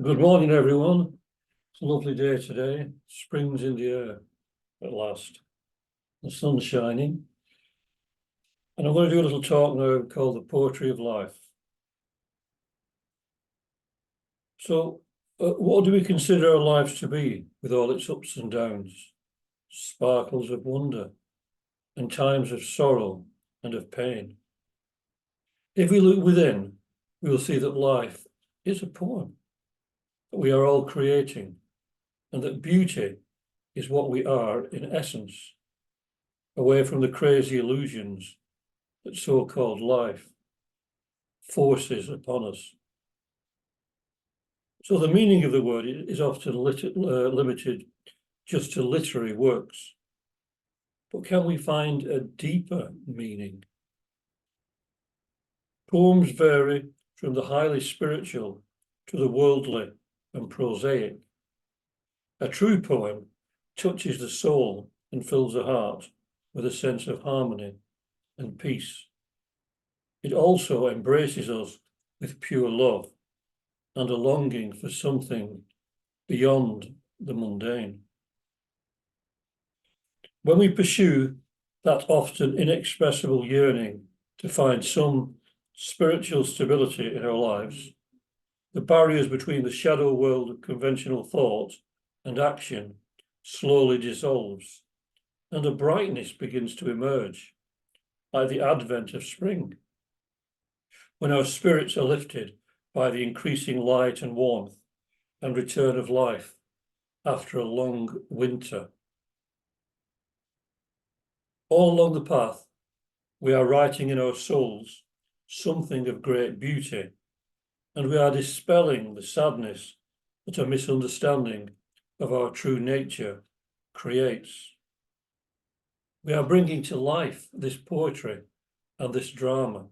Good morning, everyone. It's a lovely day today. Spring's in the air at last. The sun's shining. And I'm going to do a little talk now called The Poetry of Life. So, what do we consider our lives to be with all its ups and downs, sparkles of wonder, and times of sorrow and of pain? If we look within, we will see that life is a poem that we are all creating, and that beauty is what we are in essence, away from the crazy illusions that so-called life forces upon us. So the meaning of the word is often limited just to literary works. But can we find a deeper meaning? Poems vary from the highly spiritual to the worldly and prosaic. A true poem touches the soul and fills the heart with a sense of harmony and peace. It also embraces us with pure love and a longing for something beyond the mundane. When we pursue that often inexpressible yearning to find some spiritual stability in our lives, the barriers between the shadow world of conventional thought and action slowly dissolves, and a brightness begins to emerge, like the advent of spring. When our spirits are lifted by the increasing light and warmth and return of life after a long winter. All along the path, we are writing in our souls something of great beauty, and we are dispelling the sadness that a misunderstanding of our true nature creates. We are bringing to life this poetry and this drama.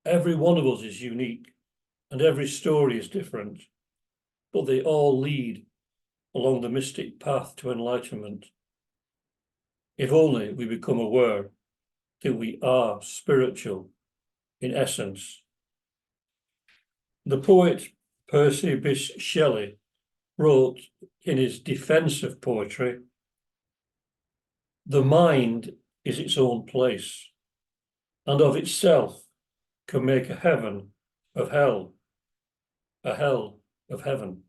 Every one of us is unique, and every story is different, but they all lead along the mystic path to enlightenment. If only we become aware that we are spiritual in essence. The poet Percy Bysshe Shelley wrote in his defense of poetry, "The mind is its own place, and of itself can make a heaven of hell, a hell of heaven.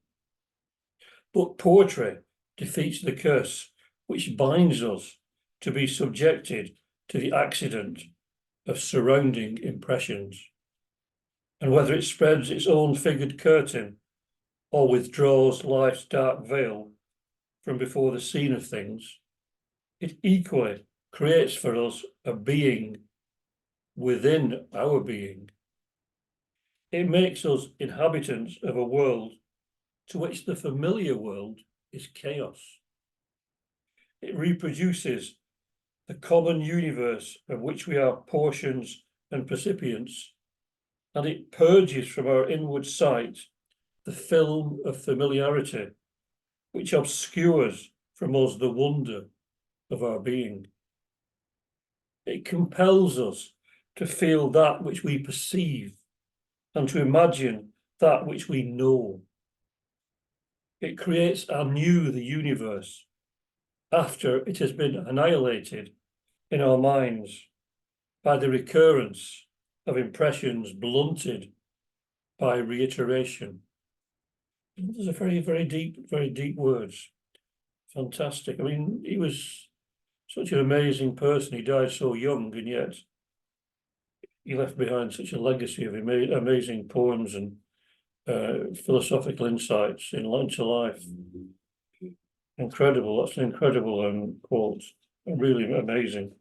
But poetry defeats the curse which binds us to be subjected to the accident of surrounding impressions. And whether it spreads its own figured curtain or withdraws life's dark veil from before the scene of things, it equally creates for us a being within our being. It makes us inhabitants of a world to which the familiar world is chaos. It reproduces the common universe of which we are portions and percipients, and it purges from our inward sight the film of familiarity, which obscures from us the wonder of our being. It compels us to feel that which we perceive and to imagine that which we know. It creates anew the universe after it has been annihilated in our minds by the recurrence of impressions blunted by reiteration." Those are very deep words. Fantastic. I mean, he was such an amazing person. He died so young, and yet he left behind such a legacy of amazing poems and philosophical insights into life. Incredible. That's an incredible quote. Really amazing.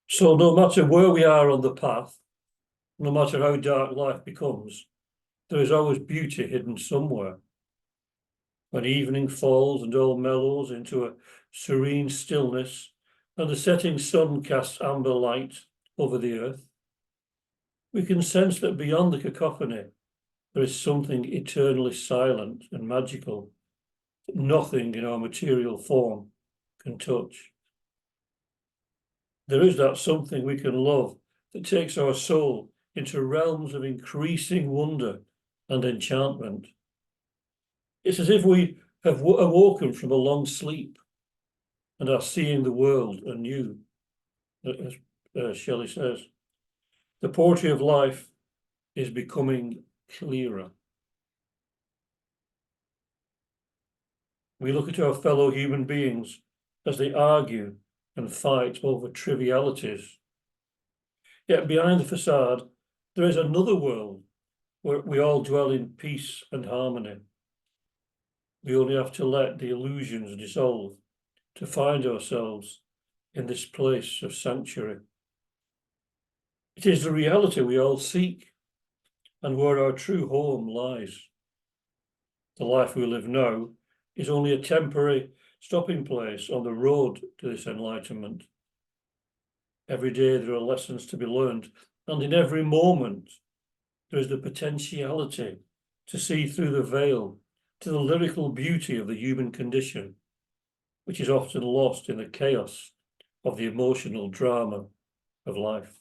So no matter where we are on the path, no matter how dark life becomes, there is always beauty hidden somewhere. When evening falls and all mellows into a serene stillness, and the setting sun casts amber light over the earth, we can sense that beyond the cacophony, there is something eternally silent and magical that nothing in our material form can touch. There is that something we can love that takes our soul into realms of increasing wonder and enchantment. It's as if we have awoken from a long sleep and are seeing the world anew, as Shelley says. The poetry of life is becoming clearer. We look at our fellow human beings as they argue and fight over trivialities. Yet behind the facade, there is another world where we all dwell in peace and harmony. We only have to let the illusions dissolve to find ourselves in this place of sanctuary. It is the reality we all seek and where our true home lies. The life we live now is only a temporary stopping place on the road to this enlightenment. Every day there are lessons to be learned, and in every moment there is the potentiality to see through the veil to the lyrical beauty of the human condition, which is often lost in the chaos of the emotional drama of life.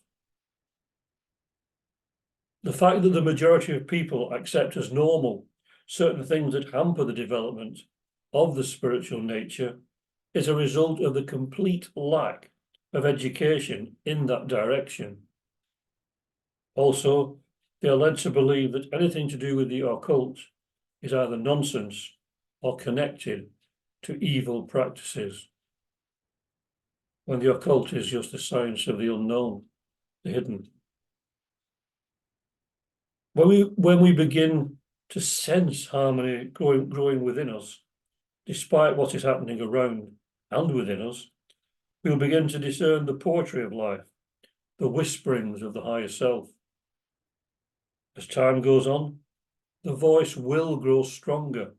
The fact that the majority of people accept as normal certain things that hamper the development of the spiritual nature is a result of the complete lack of education in that direction. Also, they are led to believe that anything to do with the occult is either nonsense or connected to evil practices, when the occult is just the science of the unknown, the hidden. When we begin to sense harmony growing within us, despite what is happening around and within us, we'll begin to discern the poetry of life, the whisperings of the higher self. As time goes on, the voice will grow stronger,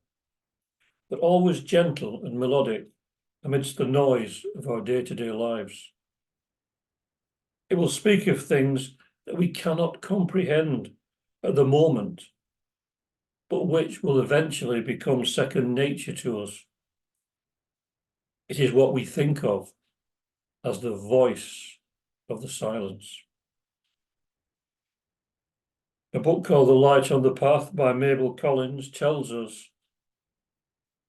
but always gentle and melodic amidst the noise of our day-to-day lives. It will speak of things that we cannot comprehend at the moment, but which will eventually become second nature to us. It is what we think of as the voice of the silence. A book called The Light on the Path by Mabel Collins tells us,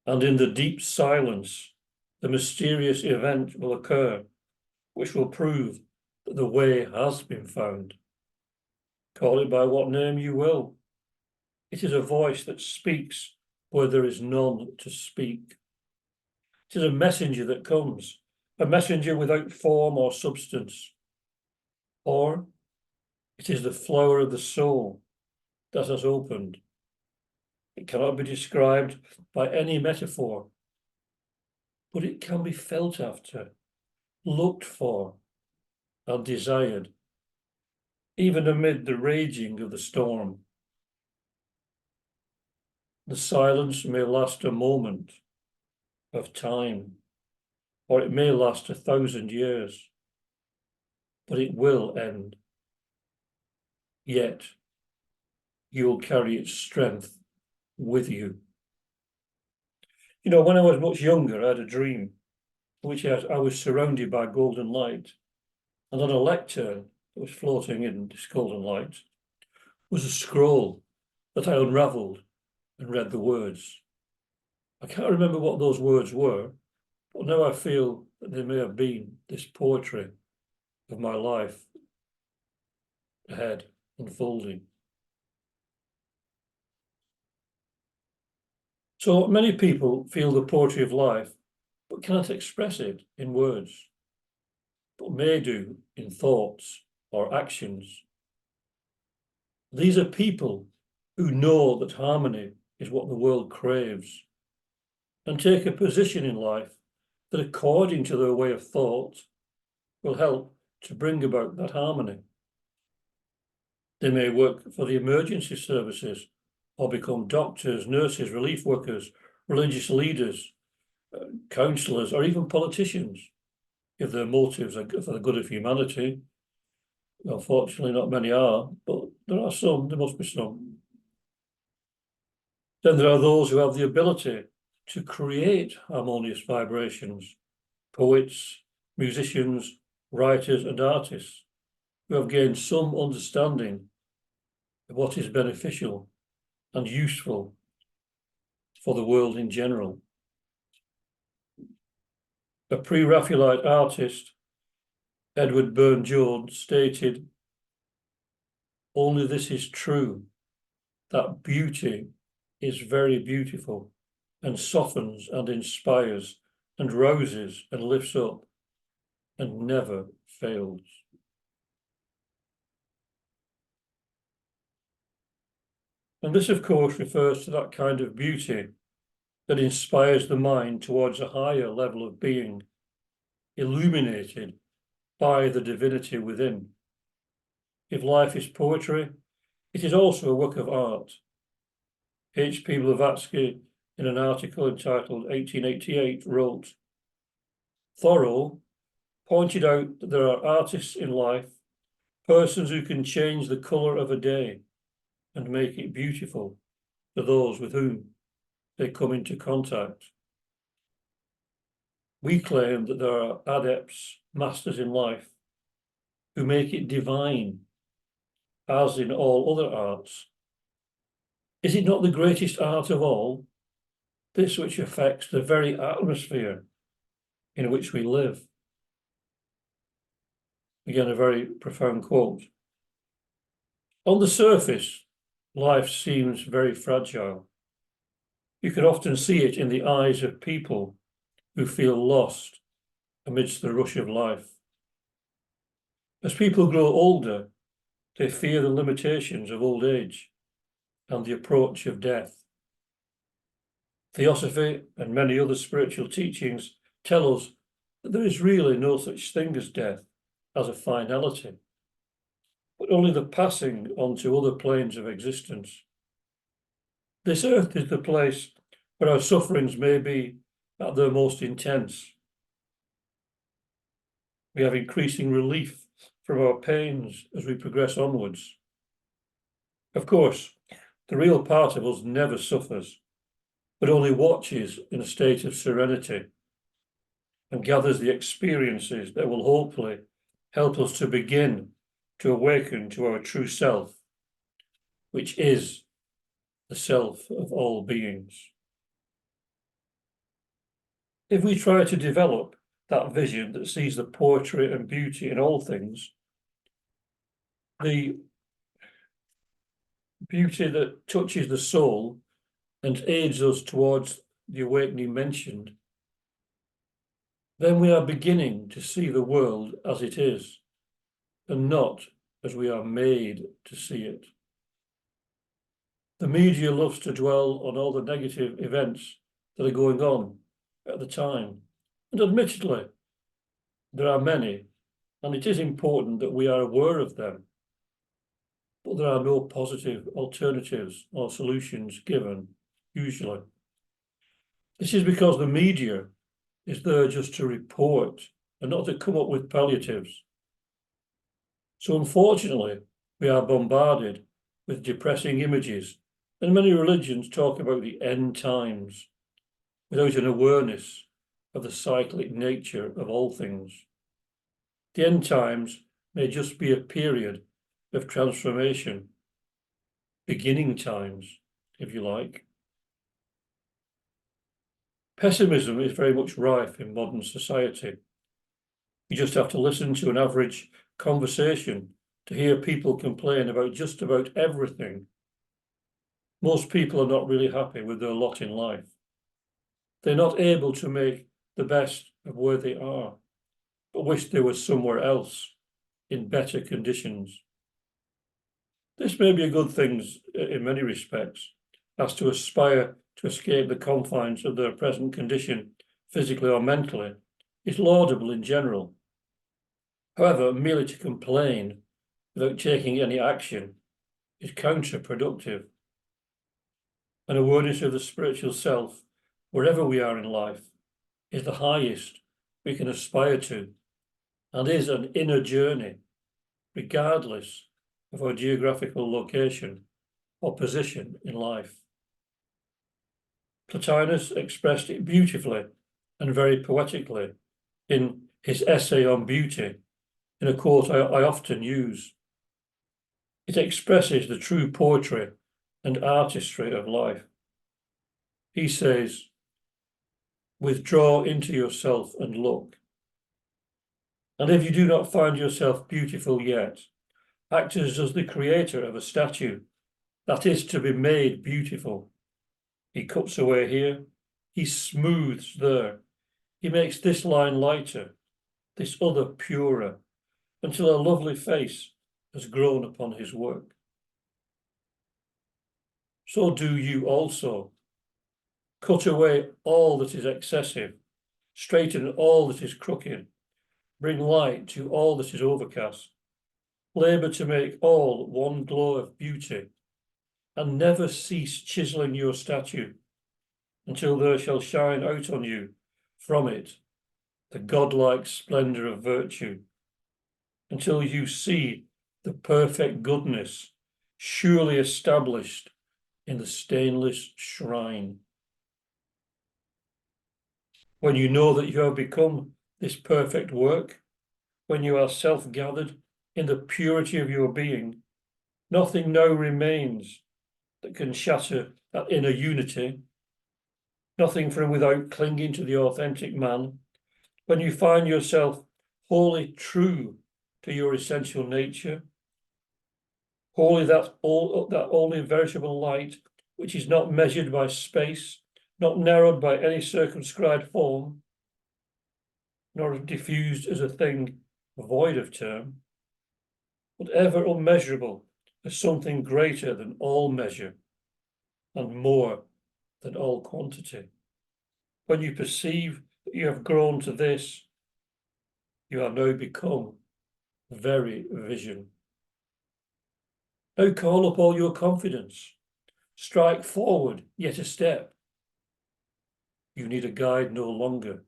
and in the deep silence, the mysterious event will occur, which will prove that the way has been found. Call it by what name you will. It is a voice that speaks where there is none to speak. It is a messenger that comes, a messenger without form or substance. Or it is the flower of the soul that has opened. It cannot be described by any metaphor, but it can be felt after, looked for, and desired, even amid the raging of the storm. The silence may last a moment of time, or it may last 1,000 years, but it will end. Yet you will carry its strength with you. You know, when I was much younger, I had a dream in which I was surrounded by golden light, and on a lectern that was floating in this golden light was a scroll that I unravelled and read the words. I can't remember what those words were, but now I feel that they may have been this poetry of my life ahead, unfolding. So many people feel the poetry of life, but cannot express it in words, but may do in thoughts or actions. These are people who know that harmony is what the world craves, and take a position in life that, according to their way of thought, will help to bring about that harmony. They may work for the emergency services or become doctors, nurses, relief workers, religious leaders, counsellors, or even politicians, if their motives are for the good of humanity. Unfortunately, not many are, but there are some, there must be some. Then there are those who have the ability to create harmonious vibrations, poets, musicians, writers, and artists, who have gained some understanding of what is beneficial and useful for the world in general. A pre-Raphaelite artist, Edward Burne-Jones, stated, "Only this is true, that beauty is very beautiful and softens and inspires and rouses and lifts up and never fails." And this, of course, refers to that kind of beauty that inspires the mind towards a higher level of being, illuminated by the divinity within. If life is poetry, it is also a work of art. H.P. Blavatsky, in an article entitled 1888, wrote, "Thoreau pointed out that there are artists in life, persons who can change the colour of a day and make it beautiful for those with whom they come into contact. We claim that there are adepts, masters in life, who make it divine, as in all other arts. Is it not the greatest art of all, this which affects the very atmosphere in which we live?" Again, a very profound quote. On the surface, life seems very fragile. You can often see it in the eyes of people who feel lost amidst the rush of life. As people grow older, they fear the limitations of old age and the approach of death. Theosophy and many other spiritual teachings tell us that there is really no such thing as death, as a finality, but only the passing on to other planes of existence. This earth is the place where our sufferings may be at their most intense. We have increasing relief from our pains as we progress onwards. Of course, the real part of us never suffers, but only watches in a state of serenity and gathers the experiences that will hopefully help us to begin to awaken to our true self, which is the self of all beings. If we try to develop that vision that sees the poetry and beauty in all things, the beauty that touches the soul and aids us towards the awakening mentioned, then we are beginning to see the world as it is, and not as we are made to see it. The media loves to dwell on all the negative events that are going on at the time, and admittedly, there are many, and it is important that we are aware of them, but there are no positive alternatives or solutions given, usually. This is because the media is there just to report and not to come up with palliatives. So unfortunately, we are bombarded with depressing images, and many religions talk about the end times without an awareness of the cyclic nature of all things. The end times may just be a period of transformation, beginning times, if you like. Pessimism is very much rife in modern society. You just have to listen to an average conversation to hear people complain about just about everything. Most people are not really happy with their lot in life. They're not able to make the best of where they are, but wish they were somewhere else in better conditions. This may be a good thing in many respects, as to aspire to escape the confines of their present condition, physically or mentally, is laudable in general. However, merely to complain without taking any action is counterproductive. An awareness of the spiritual self, wherever we are in life, is the highest we can aspire to, and is an inner journey, regardless of our geographical location or position in life. Plotinus expressed it beautifully and very poetically in his essay on beauty, in a quote I often use. It expresses the true poetry and artistry of life. He says, withdraw into yourself and look. And if you do not find yourself beautiful yet, act as does the creator of a statue that is to be made beautiful. He cuts away here, he smooths there, he makes this line lighter, this other purer, until a lovely face has grown upon his work. So do you also. Cut away all that is excessive, straighten all that is crooked, bring light to all that is overcast, labour to make all one glow of beauty, and never cease chiselling your statue until there shall shine out on you from it the godlike splendour of virtue, until you see the perfect goodness surely established in the stainless shrine. When you know that you have become this perfect work, when you are self-gathered in the purity of your being, nothing now remains that can shatter that inner unity, nothing from without clinging to the authentic man. When you find yourself wholly true to your essential nature, wholly that only veritable light which is not measured by space, not narrowed by any circumscribed form, nor diffused as a thing void of term, but ever unmeasurable as something greater than all measure and more than all quantity. When you perceive that you have grown to this, you are now become very vision. Now call up all your confidence. Strike forward yet a step. You need a guide no longer.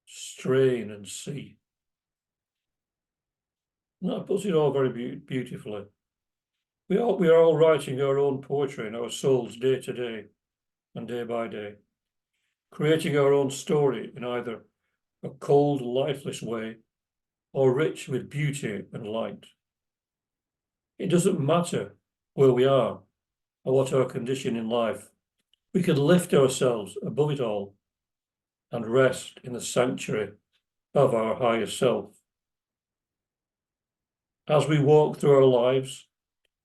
Strain and see. And that puts it all very beautifully. We are all writing our own poetry in our souls day to day and day by day, creating our own story in either a cold, lifeless way or rich with beauty and light. It doesn't matter where we are or what our condition in life. We can lift ourselves above it all and rest in the sanctuary of our higher self. As we walk through our lives,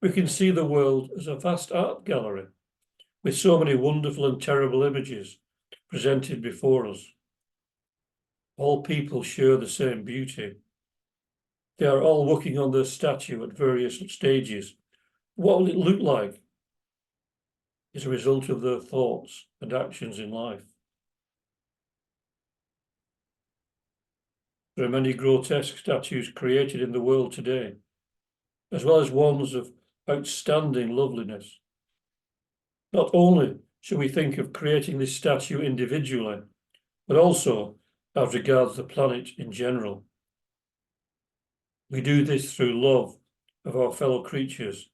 we can see the world as a vast art gallery with so many wonderful and terrible images presented before us. All people share the same beauty. They are all working on their statue at various stages. What will it look like as a result of their thoughts and actions in life? There are many grotesque statues created in the world today, as well as ones of outstanding loveliness. Not only should we think of creating this statue individually, but also as regards the planet in general. We do this through love of our fellow creatures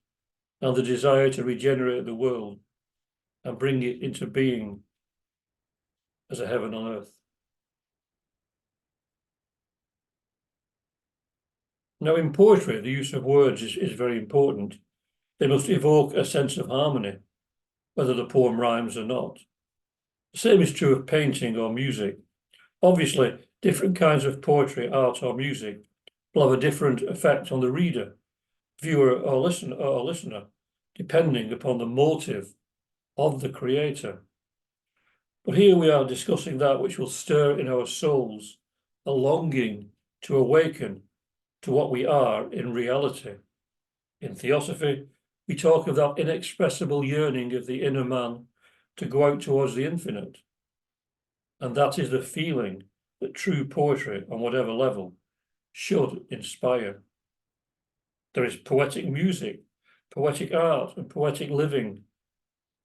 and the desire to regenerate the world and bring it into being as a heaven on earth. Now, in poetry, the use of words is very important. They must evoke a sense of harmony, whether the poem rhymes or not. The same is true of painting or music. Obviously, different kinds of poetry, art, or music will have a different effect on the reader, viewer, or listener, depending upon the motive of the creator. But here we are discussing that which will stir in our souls a longing to awaken to what we are in reality. In Theosophy, we talk of that inexpressible yearning of the inner man to go out towards the infinite. And that is the feeling that true poetry, on whatever level, should inspire. There is poetic music, poetic art, and poetic living.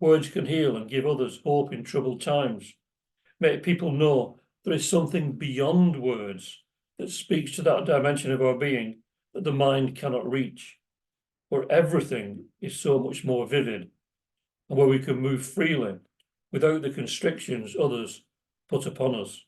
Words can heal and give others hope in troubled times. Make people know there is something beyond words that speaks to that dimension of our being that the mind cannot reach, where everything is so much more vivid and where we can move freely without the constrictions others put upon us.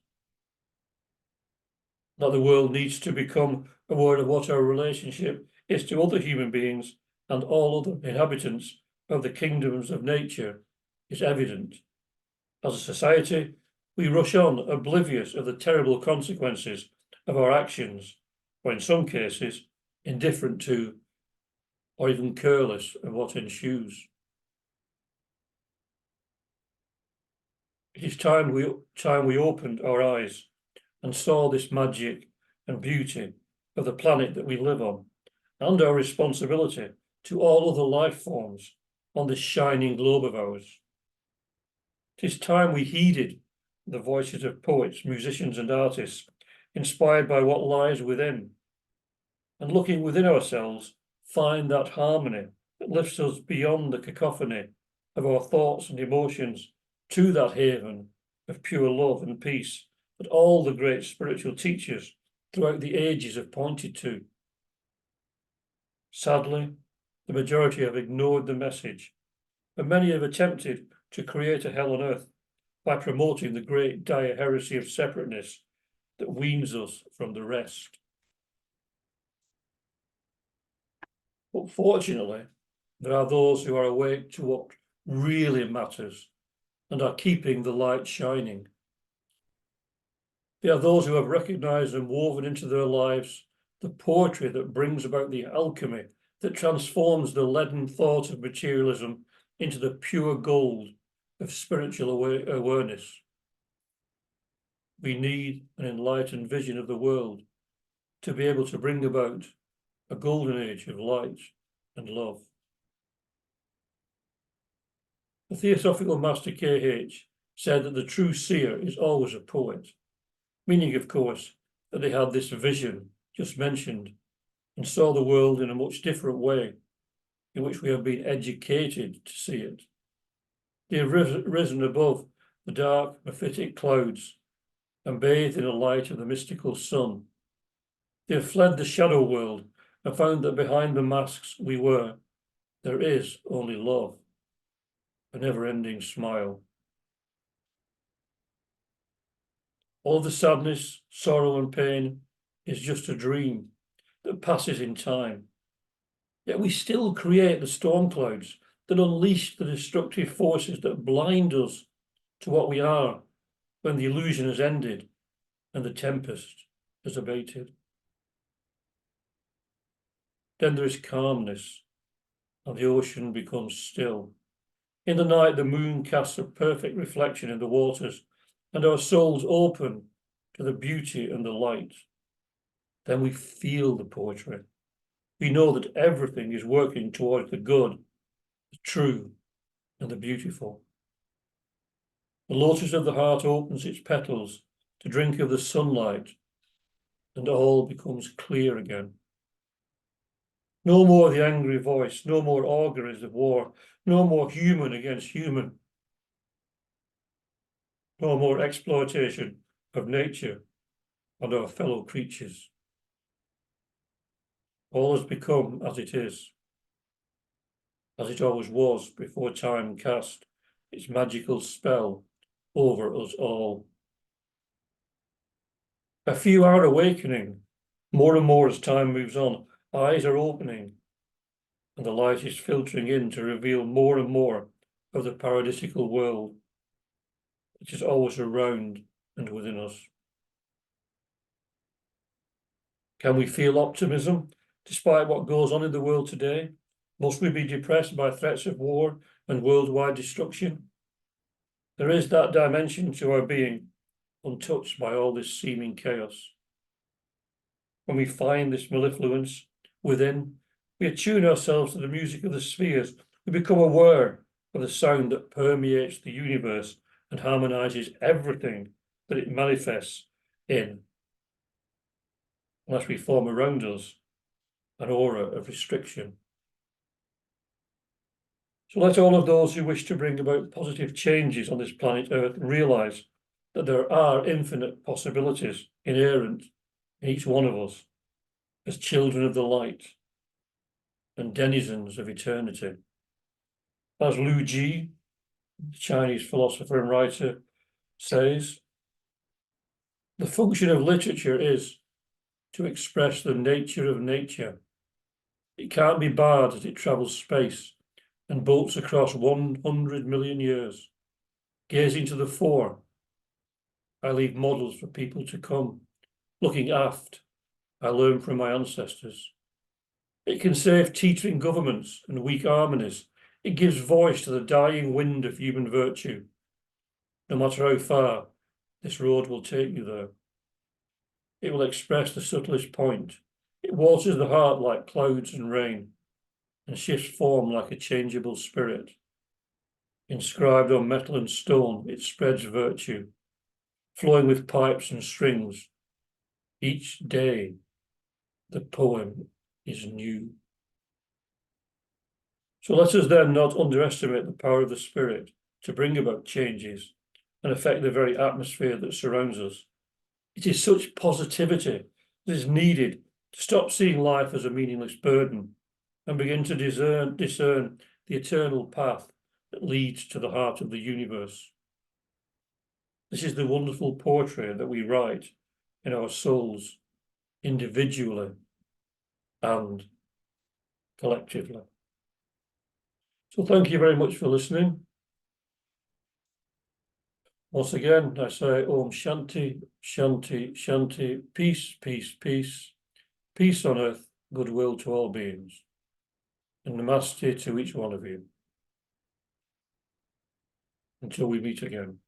That the world needs to become aware of what our relationship is to other human beings and all other inhabitants of the kingdoms of nature is evident. As a society, we rush on oblivious of the terrible consequences of our actions, or in some cases, indifferent to or even careless of what ensues. It is time we opened our eyes and saw this magic and beauty of the planet that we live on, and our responsibility to all other life forms on this shining globe of ours. It is time we heeded the voices of poets, musicians, and artists, inspired by what lies within, and looking within ourselves, find that harmony that lifts us beyond the cacophony of our thoughts and emotions to that haven of pure love and peace that all the great spiritual teachers throughout the ages have pointed to. Sadly, the majority have ignored the message, and many have attempted to create a hell on earth by promoting the great dire heresy of separateness that weans us from the rest. But fortunately, there are those who are awake to what really matters and are keeping the light shining. They are those who have recognized and woven into their lives the poetry that brings about the alchemy that transforms the leaden thought of materialism into the pure gold of spiritual awareness. We need an enlightened vision of the world to be able to bring about a golden age of light and love. The Theosophical Master K.H. said that the true seer is always a poet, meaning, of course, that they had this vision just mentioned and saw the world in a much different way in which we have been educated to see it. They have risen above the dark, mephitic clouds and bathed in the light of the mystical sun. They have fled the shadow world and found that behind the masks we wear, there is only love, a never-ending smile. All the sadness, sorrow, and pain is just a dream that passes in time. Yet we still create the storm clouds that unleash the destructive forces that blind us to what we are when the illusion has ended and the tempest has abated. Then there is calmness, and the ocean becomes still. In the night, the moon casts a perfect reflection in the waters, and our souls open to the beauty and the light. Then we feel the poetry. We know that everything is working towards the good, the true, and the beautiful. The lotus of the heart opens its petals to drink of the sunlight, and all becomes clear again. No more the angry voice, no more auguries of war, no more human against human, no more exploitation of nature and our fellow creatures. All has become as it is, as it always was before time cast its magical spell over us all. A few are awakening, more and more as time moves on. Eyes are opening, and the light is filtering in to reveal more and more of the paradisical world, which is always around and within us. Can we feel optimism despite what goes on in the world today? Must we be depressed by threats of war and worldwide destruction? There is that dimension to our being, untouched by all this seeming chaos. When we find this mellifluence within, we attune ourselves to the music of the spheres. We become aware of the sound that permeates the universe and harmonizes everything that it manifests in, unless we form around us an aura of restriction. So let all of those who wish to bring about positive changes on this planet Earth realize that there are infinite possibilities inherent in each one of us as children of the light and denizens of eternity. As Lu Ji, the Chinese philosopher and writer, says, the function of literature is to express the nature of nature It can't be barred as it travels space and bolts across 100 million years. Gazing to the fore, I leave models for people to come. Looking aft, I learn from my ancestors. It can save teetering governments and weak harmonies. It gives voice to the dying wind of human virtue. No matter how far, this road will take you there. It will express the subtlest point. It waters the heart like clouds and rain, and shifts form like a changeable spirit. Inscribed on metal and stone, it spreads virtue, flowing with pipes and strings. Each day, the poem is new. So let us then not underestimate the power of the Spirit to bring about changes and affect the very atmosphere that surrounds us. It is such positivity that is needed to stop seeing life as a meaningless burden and begin to discern the eternal path that leads to the heart of the universe. This is the wonderful poetry that we write in our souls, individually and collectively. So thank you very much for listening. Once again, I say Om Shanti, Shanti, Shanti, peace, peace, peace, peace on earth, goodwill to all beings, and Namaste to each one of you. Until we meet again.